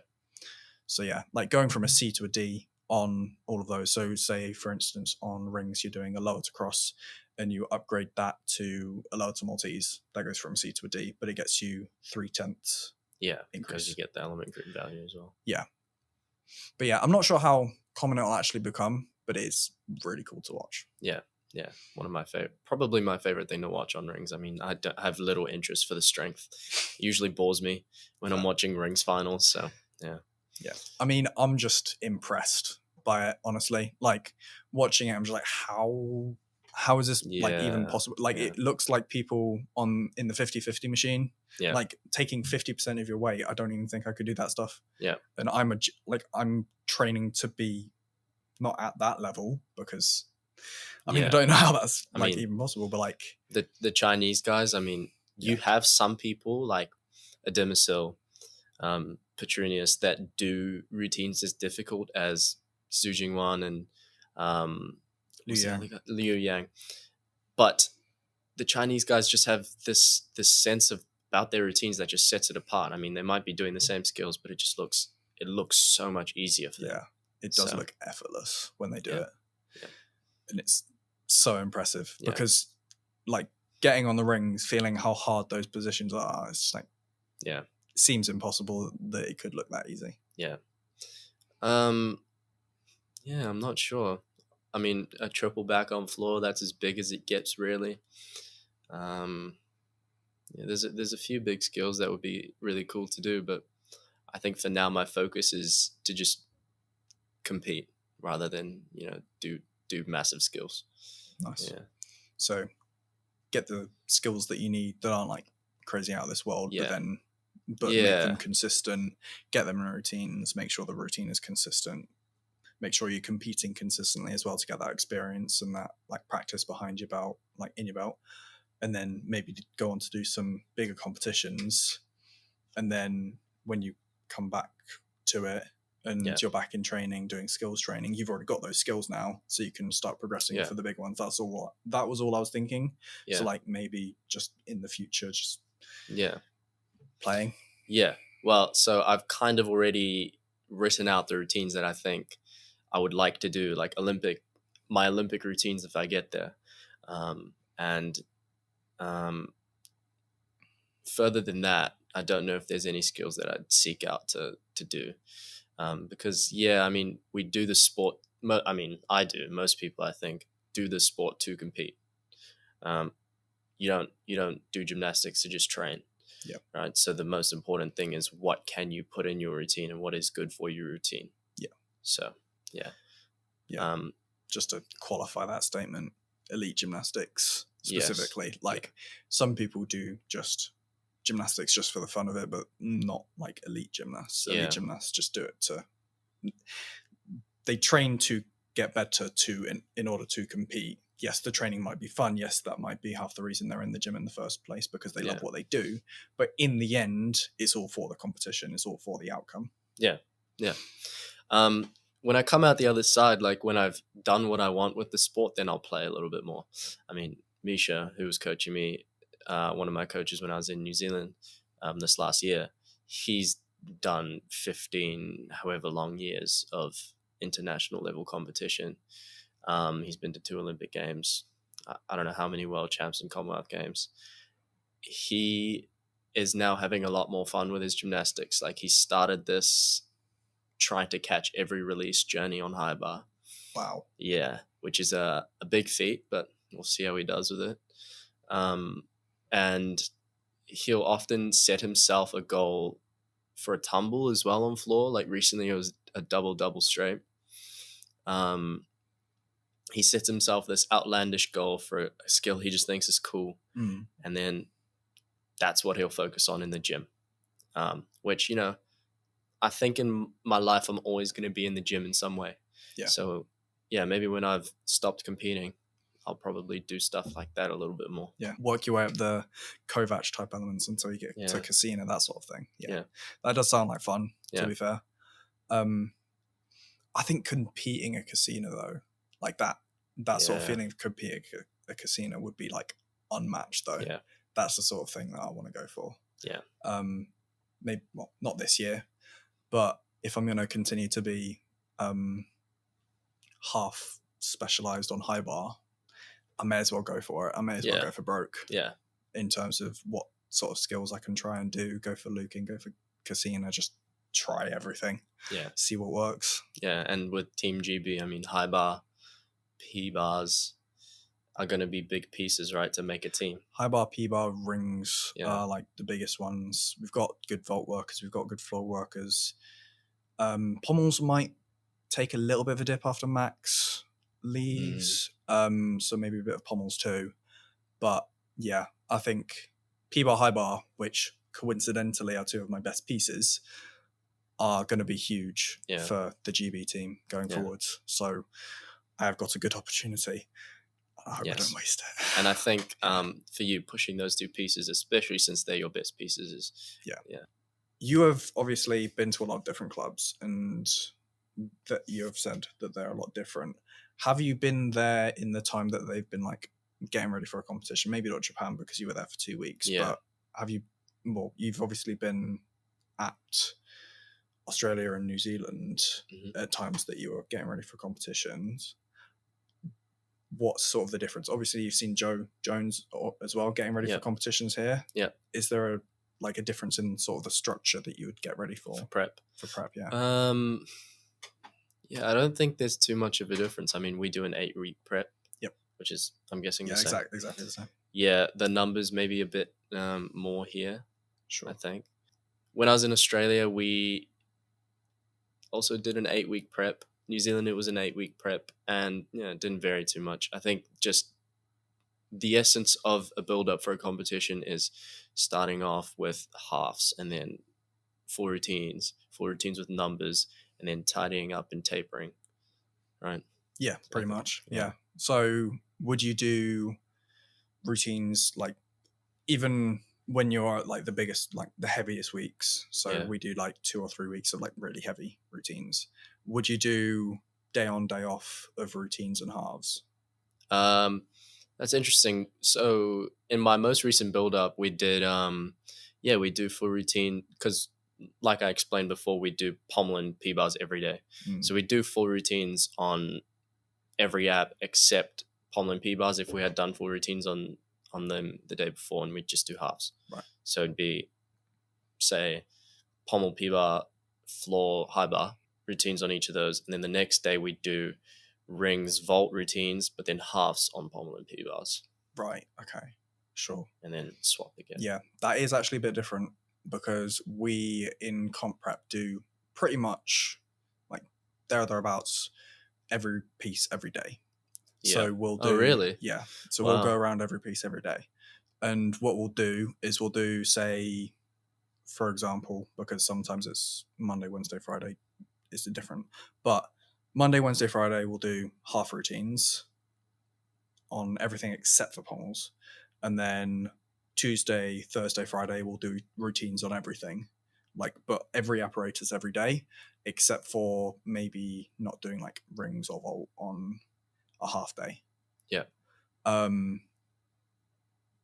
A: So going from a C to a D on all of those. So say, for instance, on rings, you're doing a lower to cross and you upgrade that to a lower to Maltese. That goes from a C to a D, but it gets you 3/10.
B: Yeah,
A: increase.
B: Because you get the element group value as well.
A: Yeah. But I'm not sure how common it'll actually become, but it's really cool to watch.
B: Yeah. One of my probably my favorite thing to watch on rings. I mean, I have little interest for the strength. It usually bores me when I'm watching rings finals. So yeah.
A: I mean, I'm just impressed by it, honestly. Watching it, I'm just like, how is this even possible? It looks like people in the 50-50 machine, taking 50% of your weight. I don't even think I could do that stuff.
B: Yeah.
A: And I'm training to be not at that level, because I mean, I don't know how that's even possible, but
B: the Chinese guys, I mean, you have some people like Ademasil, Petronius, that do routines as difficult as Zhu Jingwan and Liu Yang. But the Chinese guys just have this sense about their routines that just sets it apart. I mean, they might be doing the same skills, but it looks so much easier for them.
A: Yeah, it does look effortless when they do it.
B: Yeah.
A: And it's so impressive because getting on the rings, feeling how hard those positions are, it's it seems impossible that it could look that easy.
B: Yeah. I'm not sure. I mean, a triple back on floor, that's as big as it gets, really. There's a few big skills that would be really cool to do, but I think for now my focus is to just compete rather than do massive skills.
A: Nice. Yeah. So get the skills that you need that aren't crazy out of this world, but make them consistent, get them in routines, make sure the routine is consistent, make sure you're competing consistently as well to get that experience and that practice behind your belt, in your belt, and then maybe go on to do some bigger competitions. And then when you come back to it and you're back in training, doing skills training, you've already got those skills now, so you can start progressing for the big ones. That was all I was thinking. So maybe just in the future, just
B: Yeah.
A: playing?
B: Yeah. Well, so I've kind of already written out the routines that I think I would like to do, like my Olympic routines if I get there. And further than that, I don't know if there's any skills that I'd seek out to do. Because I mean, we do the sport. I mean, I do. Most people, I think, do the sport to compete. Um, you don't do gymnastics to just train.
A: Yeah.
B: Right. So the most important thing is what can you put in your routine and what is good for your routine.
A: Yeah.
B: So yeah.
A: Yeah. Just to qualify that statement, elite gymnastics specifically,
B: Yes.
A: like some people do just gymnastics just for the fun of it, but not like elite gymnasts.
B: Yeah.
A: Elite gymnasts just do it they train to get better in order to compete. Yes, the training might be fun. Yes, that might be half the reason they're in the gym in the first place, because they love what they do. But in the end, it's all for the competition. It's all for the outcome.
B: Yeah. Yeah. When I come out the other side, like when I've done what I want with the sport, then I'll play a little bit more. I mean, Misha, who was coaching me, one of my coaches when I was in New Zealand this last year, he's done 15, however long years of international level competition. He's been to 2 Olympic Games. I don't know how many world champs and Commonwealth Games. He is now having a lot more fun with his gymnastics. Like he started this trying to catch every release journey on high bar.
A: Wow.
B: Yeah, which is a big feat, but we'll see how he does with it. And he'll often set himself a goal for a tumble as well on floor. Like recently it was a double straight. He sets himself this outlandish goal for a skill he just thinks is cool. And then that's what he'll focus on in the gym. Which, I think in my life, I'm always going to be in the gym in some way.
A: Yeah.
B: So, maybe when I've stopped competing, I'll probably do stuff like that a little bit more.
A: Yeah. Work your way up the Kovac type elements until you get to casino, that sort of thing. Yeah. That does sound like fun, to be fair. I think competing a casino, though, like that sort of feeling of competing a casino would be like unmatched, though.
B: Yeah.
A: That's the sort of thing that I want to go for.
B: Yeah.
A: Maybe, well, not this year, but if I'm going to continue to be half specialized on high bar, I may as well go for it. I may as well go for broke.
B: Yeah.
A: In terms of what sort of skills I can try and do, go for luking, go for casino, just try everything.
B: Yeah.
A: See what works.
B: Yeah. And with Team GB, I mean, high bar, P bars are going to be big pieces, right, to make a team.
A: High bar, P bar, rings are like the biggest ones. We've got good vault workers. We've got good floor workers. Pommels might take a little bit of a dip after Max leaves. So maybe a bit of pommels too. But yeah, I think P bar, high bar, which coincidentally are two of my best pieces, are going to be huge for the GB team going forwards. So I have got a good opportunity. I hope I don't waste it.
B: And I think for you, pushing those two pieces, especially since they're your best pieces, is
A: You have obviously been to a lot of different clubs, and that you have said that they're a lot different. Have you been there in the time that they've been like getting ready for a competition? Maybe not Japan because you were there for 2 weeks, but have you? Well, you've obviously been at Australia and New Zealand at times that you were getting ready for competitions. What's sort of the difference? Obviously, you've seen Joe Jones as well getting ready for competitions here.
B: Yeah.
A: Is there a difference in sort of the structure that you would get ready for
B: prep? Yeah, I don't think there's too much of a difference. I mean, we do an 8-week prep. Yep. Which is, I'm guessing, the same.
A: Exactly the same.
B: Yeah, the numbers maybe a bit more here.
A: Sure.
B: I think. When I was in Australia, we also did an 8-week prep. New Zealand, it was an 8-week prep, and it didn't vary too much. I think just the essence of a build-up for a competition is starting off with halves and then full routines with numbers, and then tidying up and tapering, right?
A: Yeah, pretty much. Yeah. So would you do routines like even when you're like the biggest, like the heaviest weeks? So we do like 2 or 3 weeks of like really heavy routines. Would you do day on, day off of routines and halves?
B: That's interesting. So in my most recent build up, we did we do full routine because like I explained before, we do pommel and P bars every day.
A: Mm.
B: So we do full routines on every app except pommel and P bars if we had done full routines on them the day before, and we'd just do halves.
A: Right.
B: So it'd be say pommel P bar, floor, high bar routines on each of those, and then the next day we do rings, vault routines, but then halves on pommel and P bars,
A: Right. Okay. Sure.
B: and then swap again.
A: Yeah, that is actually a bit different because we in comp prep do pretty much like there or thereabouts every piece every day. So we'll do.
B: Oh, really?
A: Yeah. So
B: Wow.
A: we'll go around every piece every day. And what we'll do is we'll do, say, for example, because sometimes it's Monday, Wednesday, Friday, it's different. But Monday, Wednesday, Friday, we'll do half routines on everything except for pommels. And then Tuesday, Thursday, Friday, we'll do routines on everything. But every apparatus every day, except for maybe not doing like rings or vault on a half day.
B: Yeah.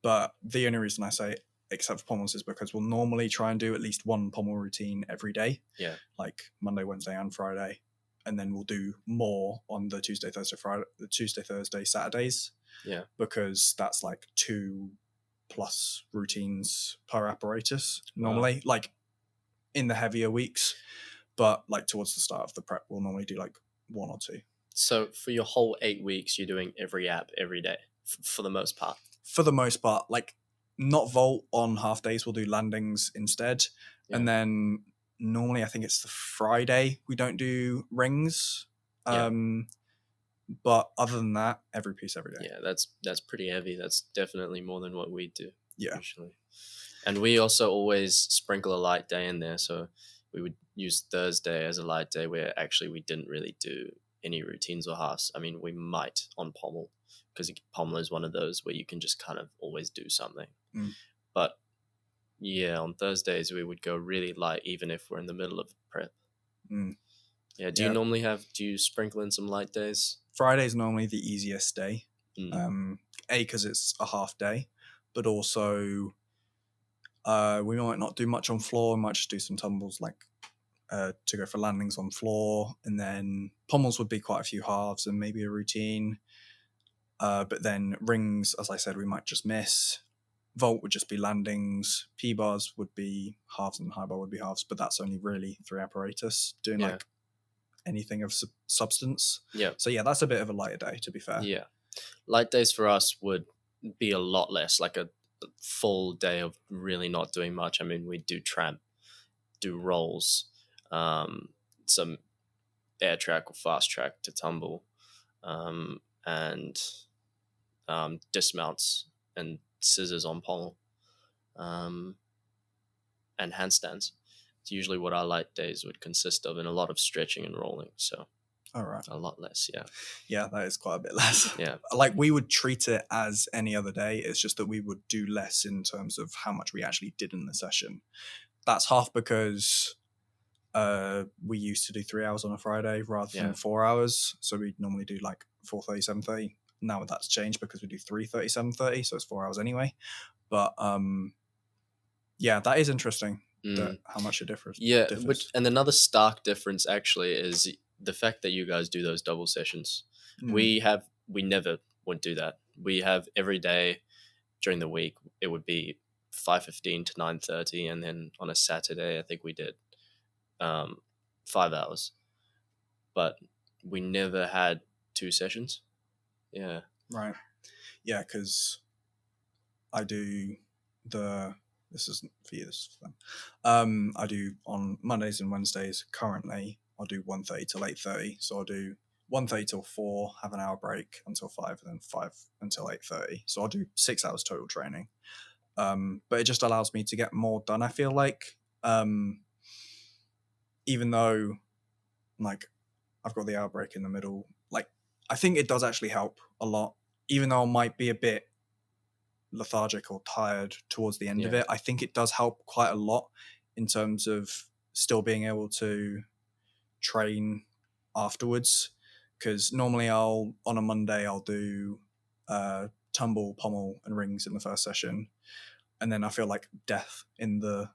A: But the only reason I say except for pommels is because we'll normally try and do at least one pommel routine every day.
B: Yeah.
A: Like Monday, Wednesday, and Friday. And then we'll do more on the Tuesday, Thursday, Saturdays.
B: Yeah.
A: Because that's like 2+ routines per apparatus normally, like in the heavier weeks. But like towards the start of the prep, we'll normally do like 1 or 2.
B: So for your whole 8 weeks, you're doing every app every day for the most part?
A: For the most part, like not vault on half days, we'll do landings instead. Yeah. And then normally I think it's the Friday we don't do rings. But other than that, every piece every day.
B: Yeah, that's pretty heavy. That's definitely more than what we do.
A: Yeah.
B: Usually. And we also always sprinkle a light day in there. So we would use Thursday as a light day where actually we didn't really do any routines or halves. I mean, we might on pommel because pommel is one of those where you can just kind of always do something. But yeah, on Thursdays we would go really light even if we're in the middle of prep. Yeah, do you sprinkle in some light days?
A: Friday's normally the easiest day. Because it's a half day, but also we might not do much on floor. We might just do some tumbles to go for landings on floor, and then pommels would be quite a few halves and maybe a routine. But then rings, as I said, we might just miss. Vault would just be landings. P bars would be halves and high bar would be halves, but that's only really 3 apparatus doing like anything of substance.
B: Yeah.
A: So yeah, that's a bit of a lighter day, to be fair.
B: Yeah. Light days for us would be a lot less, like a full day of really not doing much. I mean, we do tramp, do rolls, some air track or fast track to tumble, and dismounts and scissors on pommel, and handstands. It's usually what our light days would consist of, and a lot of stretching and rolling. So
A: all right,
B: a lot less.
A: Yeah, that is quite a bit less.
B: Yeah.
A: Like we would treat it as any other day. It's just that we would do less in terms of how much we actually did in the session. That's half because we used to do 3 hours on a Friday rather than 4 hours. So we'd normally do like 4:30, 7:30. Now that's changed because we do 3:30, 7:30. So it's 4 hours anyway. But yeah, that is interesting. How much it differs.
B: Yeah, and another stark difference actually is the fact that you guys do those double sessions. We never would do that. We have every day during the week. It would be 5:15 to 9:30, and then on a Saturday, I think we did 5 hours. But we never had 2 sessions. Yeah.
A: Right. Yeah, because I do this isn't for you, this is for them. I do on Mondays and Wednesdays currently, I'll do 1:30 till 8:30. So I'll do 1:30 till 4, have an hour break until 5, and then 5 until 8:30. So I'll do 6 hours total training. But it just allows me to get more done, I feel like. Even though like I've got the hour break in the middle, like I think it does actually help a lot. Even though I might be a bit lethargic or tired towards the end of it, I think it does help quite a lot in terms of still being able to train afterwards. Because normally on a Monday I'll do tumble, pommel, and rings in the first session, and then I feel like death in the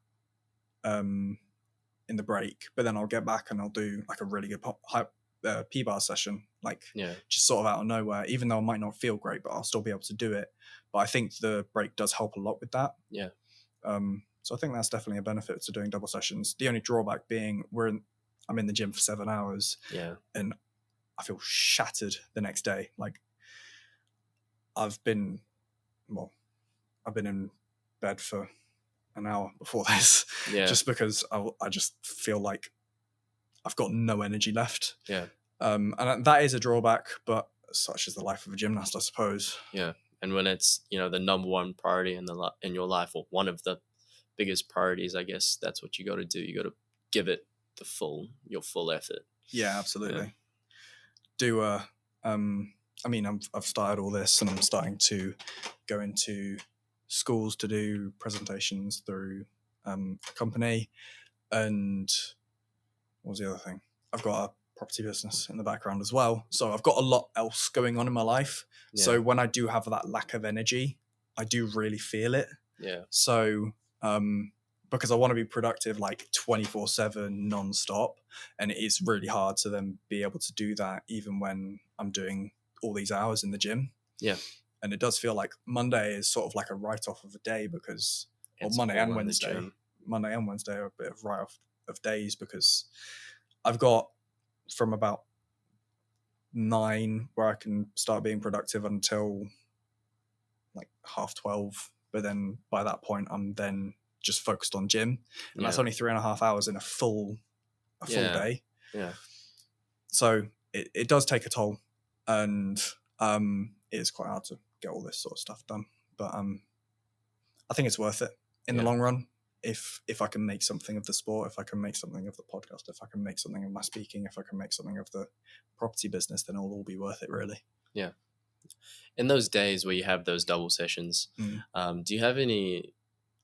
A: break. But then I'll get back and I'll do like a really good P-bar session, like just sort of out of nowhere, even though I might not feel great, but I'll still be able to do it. But I think the break does help a lot with that.
B: Yeah.
A: So I think that's definitely a benefit to doing double sessions. The only drawback being I'm in the gym for 7 hours, and I feel shattered the next day. Like I've been in bed for an hour before this, just because I just feel like I've got no energy left.
B: Yeah.
A: And that is a drawback, but such is the life of a gymnast, I suppose.
B: Yeah. And when it's, the number one priority in your life, or one of the biggest priorities, I guess that's what you got to do. You got to give it your full effort.
A: Yeah, absolutely. I've started all this, and I'm starting to go into schools to do presentations through a company. And what was the other thing? I've got a property business in the background as well, so I've got a lot else going on in my life. So when I do have that lack of energy, I do really feel it. So because I want to be productive like 24/7 non-stop, and it is really hard to then be able to do that even when I'm doing all these hours in the gym. And it does feel like Monday is sort of like a write-off of a day, because Monday and Wednesday are a bit of write-off of days, because I've got from about 9 where I can start being productive until like 12:30, but then by that point I'm then just focused on gym, and that's only 3.5 hours in a full day. So it does take a toll, and it is quite hard to get all this sort of stuff done, but I think it's worth it in the long run. If I can make something of the sport, if I can make something of the podcast, if I can make something of my speaking, if I can make something of the property business, then it'll all be worth it, really.
B: Yeah. In those days where you have those double sessions, do you have any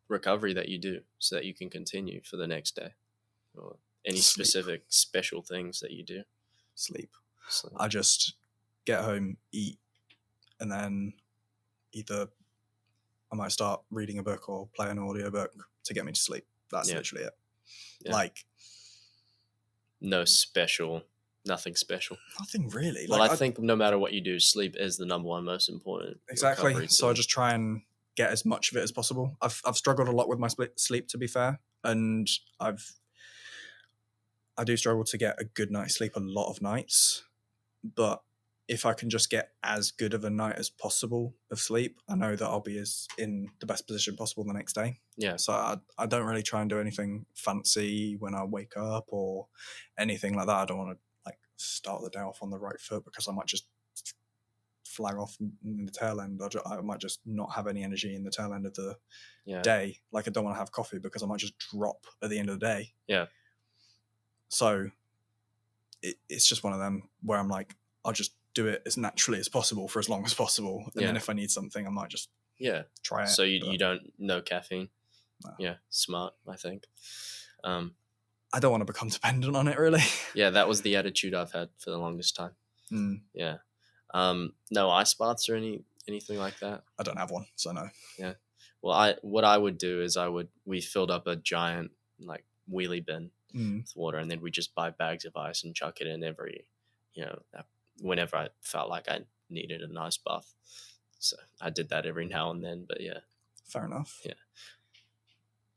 B: recovery that you do so that you can continue for the next day, or any specific special things that you do?
A: Sleep. I just get home, eat, and then either I might start reading a book or play an audiobook to get me to sleep. That's literally it. Like
B: nothing special.
A: Nothing really.
B: Well, I think no matter what you do, sleep is the number one most important.
A: Exactly. So I just try and get as much of it as possible. I've struggled a lot with my sleep, to be fair, and I do struggle to get a good night's sleep a lot of nights. But if I can just get as good of a night as possible of sleep, I know that I'll be in the best position possible the next day. So I don't really try and do anything fancy when I wake up or anything like that. I don't want to like start the day off on the right foot, because I might just flag off in the tail end. I might just not have any energy in the tail end of the day. Like I don't want to have coffee because I might just drop at the end of the day. So it's just one of them where I'm like, I'll just do it as naturally as possible for as long as possible. And then if I need something, I might just try it.
B: So you don't know caffeine? No. Yeah, smart, I think.
A: I don't want to become dependent on it, really.
B: Yeah, that was the attitude I've had for the longest time. Yeah. No ice baths or anything like that?
A: I don't have one, so no.
B: Yeah. Well, what I would do is we filled up a giant like wheelie bin with water, and then we just buy bags of ice and chuck it in whenever I felt like I needed a nice bath. So I did that every now and then, but yeah.
A: Fair enough.
B: Yeah.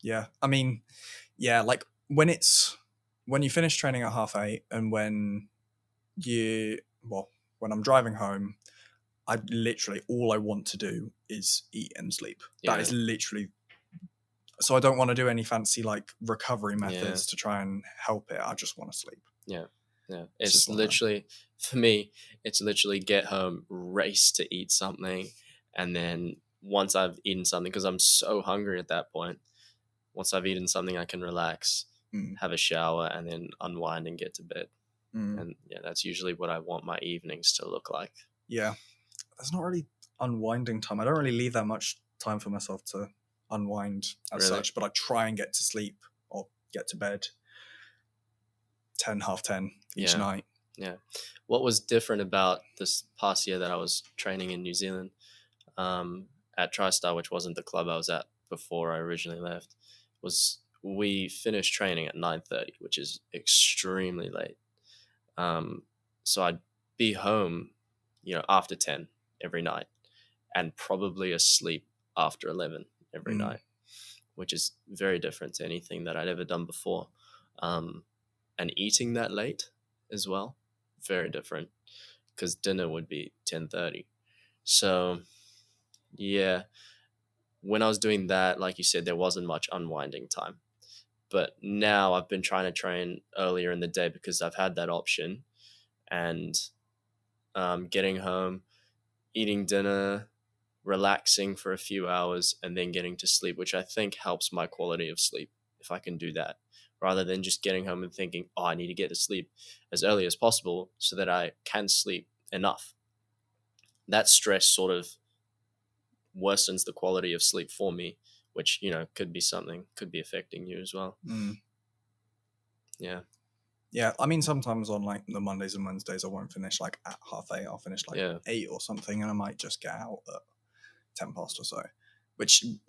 A: Yeah. I mean, yeah, like when you finish training at 8:30 and when I'm driving home, all I want to do is eat and sleep. That is literally, so I don't want to do any fancy like recovery methods to try and help it. I just want to sleep.
B: Yeah. Yeah. It's literally, for me, it's literally get home, race to eat something. And then once I've eaten something, because I'm so hungry at that point, once I've eaten something, I can relax, have a shower, and then unwind and get to bed. And that's usually what I want my evenings to look like.
A: Yeah. There's not really unwinding time. I don't really leave that much time for myself to unwind as such, but I try and get to sleep or get to bed 10:30 each night.
B: Yeah. What was different about this past year that I was training in New Zealand at TriStar, which wasn't the club I was at before I originally left, was we finished training at 9:30, which is extremely late. So I'd be home, after 10 every night, and probably asleep after 11 every night, which is very different to anything that I'd ever done before. And eating that late as well, very different, because dinner would be 10:30. So yeah, when I was doing that, like you said, there wasn't much unwinding time. But now I've been trying to train earlier in the day because I've had that option, and getting home, eating dinner, relaxing for a few hours, and then getting to sleep, which I think helps my quality of sleep if I can do that, rather than just getting home and thinking, oh, I need to get to sleep as early as possible so that I can sleep enough. That stress sort of worsens the quality of sleep for me, which, could be affecting you as well.
A: Yeah, I mean, sometimes on like the Mondays and Wednesdays, I won't finish like at 8:30. I'll finish like 8 or something, and I might just get out at 10 past or so.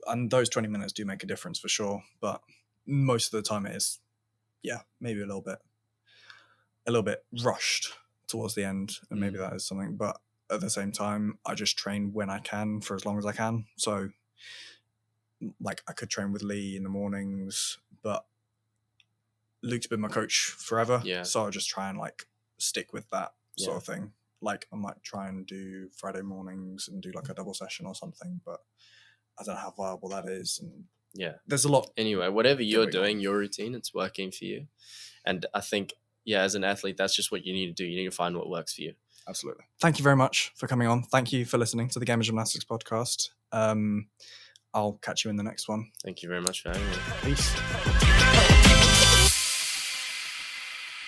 A: And those 20 minutes do make a difference for sure. But most of the time, it is, maybe a little bit rushed towards the end, and maybe that is something. But at the same time, I just train when I can for as long as I can. So, like, I could train with Lee in the mornings, but Luke's been my coach forever, so I'll just try and like stick with that sort of thing. Like, I might try and do Friday mornings and do like a double session or something, but I don't know how viable that is. And there's a lot.
B: Anyway, whatever you're doing, your routine, it's working for you. And I think, as an athlete, that's just what you need to do. You need to find what works for you.
A: Absolutely. Thank you very much for coming on. Thank you for listening to the Gamer Gymnastics Podcast. I'll catch you in the next one.
B: Thank you very much for having me.
A: Peace.